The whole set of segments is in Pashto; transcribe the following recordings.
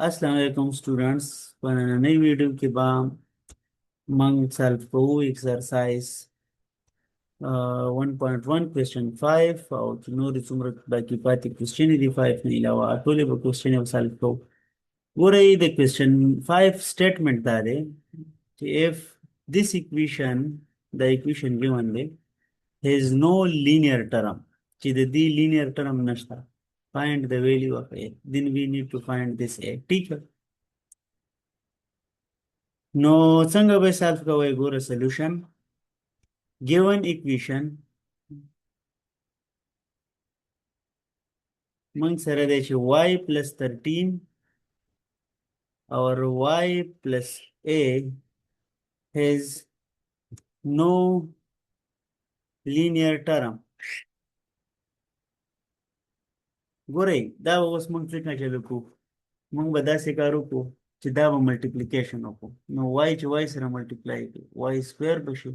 अस्सलाम वालेकुम स्टूडेंट्स। په نننۍ ویډیو کې به موږ سالف کوو एक्सरसाइज 1.1 کوېسچن 5 او چې نورې څومره باقي پاتې کوېسچنې دي 5 نه علاوه ټولې به کوېسچنې به سالف کوو. ګورئ د کوېسچن 5 سټیټمنټ دا دی چې if this equation the equation given دی has no linear term چې د دې linear term نشته find the value of a then we need to find this a ٹھیک ہے. نو څنګه به سالف کوئ ګوره سولوشن given equation موږ سره دی چې y plus 13 or y plus a has no linear term. ګورئ دا به اوس موږ څنګه چلو کوو. موږ به داسې کار وکړو چې دا به ملټیپلیکیشن وکړو. نو y چې y سره ملټیپلای کوي y سکویر به شي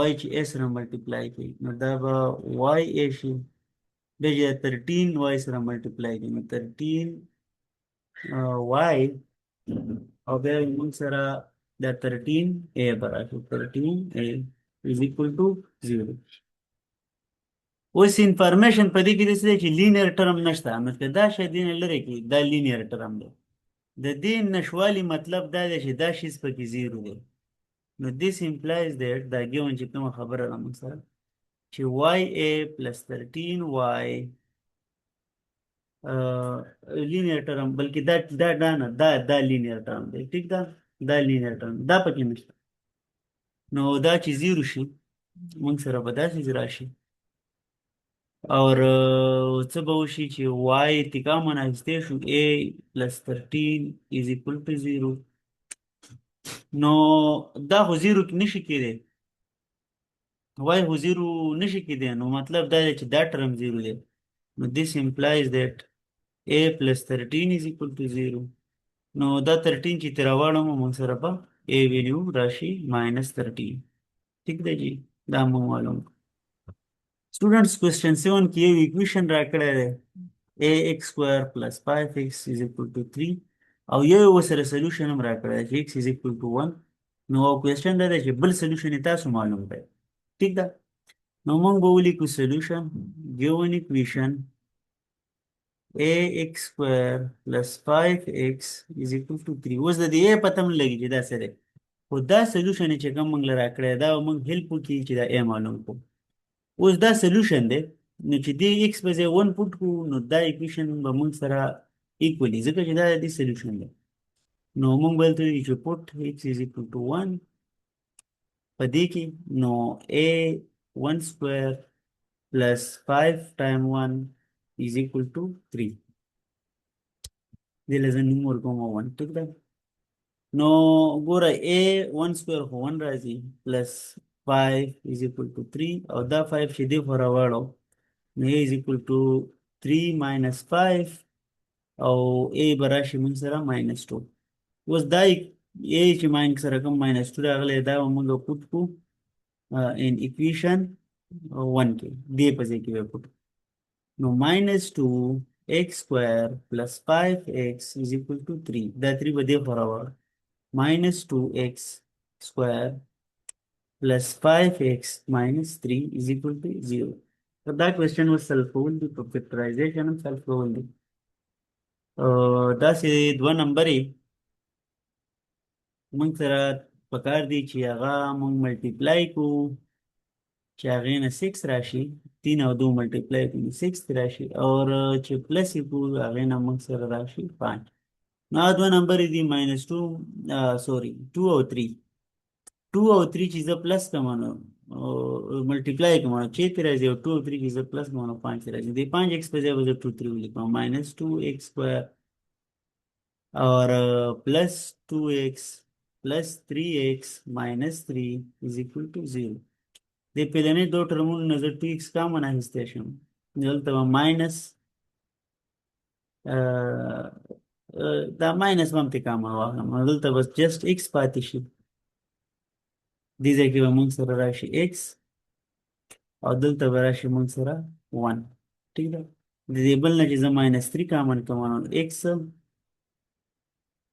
y چې a سره ملټیپلای کوي نو دا به y a شي بیا چې 13 y سره ملټیپلای کوي نو 13 y او بیا موږ سره دا 13 a به راشي 13 a is equal to 0. اوس انفارمیشن په دې کې داسې دی چې لینیر ټرم نشته مطلب دا شی دې نه لرې کړي دا لینیر ټرم دی. د دې نشوالي مطلب دا دی چې دا شیز پکې زیرو دی. نو this implies that دا ګیون چې کومه خبره ده موږ سره چې ya plus 13y لینیر ټرم بلکې دا نه دا لینیر ټرم دی ټیک ده دا لینیر ټرم دا پکې نشته. نو دا چې زیرو شي موږ سره به داسې راشي اور څه به وشي چې y تکا مناسته شو a plus 13 is equal to 0. نو دا خو زیرو کې نشي کېدی y خو زیرو نشي کېدی نو مطلب دا دی چې دا ټرم زیرو دی. نو this implies that a plus 13 is equal to 0. نو دا 13 چې تیر واړو موږ سره په a ویلیو راشي minus 13 ٹھیک دی جی دا موږ معلوم. Students question 7 की ये इक्वेशन राकड़े है ax square plus 5x is equal to 3 और ये वो sir solution हम राकड़े है x is equal to 1. No question दे है बल सॉल्यूशन इतना सो मालूम है ठीक है. नो मंग बोली को solution given equation ax square plus 5x is equal to 3 उस दे ये पता नहीं लगी जिदा सर है वो दा सॉल्यूशन है चेकम मंग राकड़े दा मंग हेल्प की जिदा ए मालूम को اوس دا سولوشن دی نو چې دی ایکس په ځای 1 پوټ کړو نو دا ایکویشن به موږ سره ایکولی ځکه چې دا د سولوشن دی نو موږ به دلته وایو چې پوټ ایکس از ایکوال ټو 1 په دې کې نو a 1 سکویر پلس 5 ټایم 1 از ایکوال ټو 3 دې لازم نوم ورکوم 1 ټیک ده. نو ګوره a 1 سکویر خو 1 راځي پلس 5 is equal to 3 or the 5 should be for a word a is equal to 3 minus 5 or a barashi munsara minus 2 was the a minus rakam minus 2 agle da mungo put ku in equation 1 ke de pase ki put no minus 2 x square plus 5x is equal to 3 the 3 bade for a word minus 2x square plus 5x minus 3 is equal to 0. So that question was self-solved, the factorization and self-solved. That's it, one number A. موږ سره پکار دی چې هغه موږ ملټیپلای کو چې هغه نه 6 راشي 3 او 2 ملټیپلای کوي 6 راشي اور چې پلس یې کو هغه نه موږ سره راشي 5. نو دا نمبر دی -2 سوري 2 او 3 2 او 3 چیزه پلس کمانو ملټیپلای کمانو 6 راځي او 2 او 3 چیزه پلس کمانو 5 راځي د 5x په ځای به 2 3 ولیکم -2x square और plus 2x plus 3x minus 3 is equal to 0. दे पहले दो टर्मों नजर 2x का मना हिस्टेशन जल्द माइनस दा माइनस ममते का मना जल्द बस जस्ट x पातिशी दिसे कि वह सरा राशि x और दल्त राशि सरा 1 ठीक है. दिसेबल ना चीज़ -3 का मन कमाना x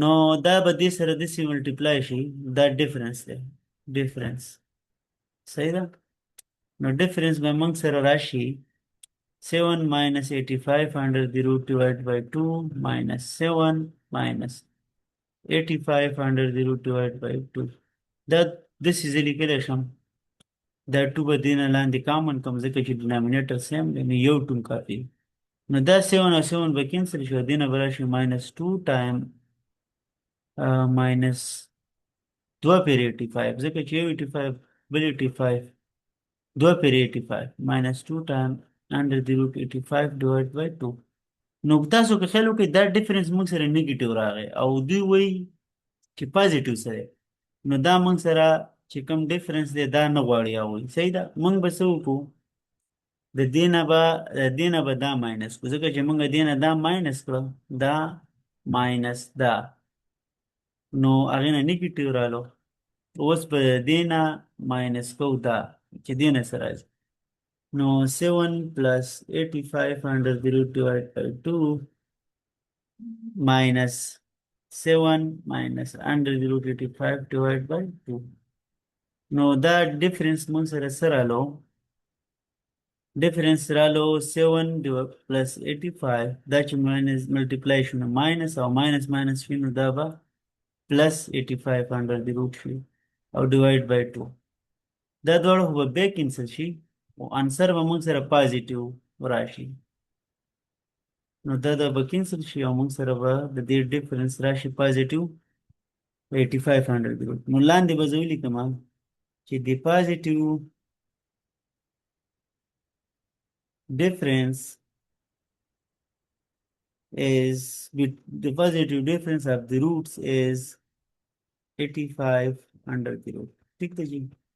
نو دا به دې سره داسې ملټیپلای شي دا ډیفرنس دی ډیفرنس صحیح ده نو ډیفرنس به موږ سره راشي 7 minus 85 under the root divided by 2 minus 7 minus 85 under the root divided by 2 that this is لیکلی شم دا 2 به دې نه لاندې کامن کم ځکه چې ډینامینیټر سیم دی نو یو 2 کافي نو دا 7 او 7 به کینسل شي دې نه به راشي minus 2 ټایم minus 2 پیر 85 ځکه چې یو 85 بل 85 2 پیر 85 minus 2 ټایم under the root 85 divided by 2 نو تاسو که خیال وکړئ دا ډیفرنس موږ سره نیگیټیو راغی او دوی وایي چې پازیټیو سره نو دا موږ سره چې کوم ډیفرنس دی دا نه غواړي او صحیح ده موږ به څه وکړو د دې نه به دا ماینس کړو ځکه چې موږ دې نه دا ماینس کړو دا ماینس دا نو هغې نه نیګیټیو رالو اوس به دې نه ماینس کوو دا چې دې نه څه راځي نو 7 plus 85 under the root divided by 2 minus 7 minus under the root 85 divided by 2 نو دا ډیفرنس موږ سره څه رالو ډیفرنس رالو 7 plus 85 دا چې ماینس ملټیپلای شو نو ماینس او ماینس ماینس شي نو دا به پلس 85 under the root شي او ډیوایډ بای 2 دا دواړه به بیا کینسل شي او انسر به موږ سره پازیټیو راشي نو دا به کینسل شي او موږ سره به د دې ډیفرنس راشي پازیټیو 85 under the root نو لاندې به زه ولیکم چې د پازیټیو difference is the positive difference of the roots is 85 under the root ٹھیک ہے جی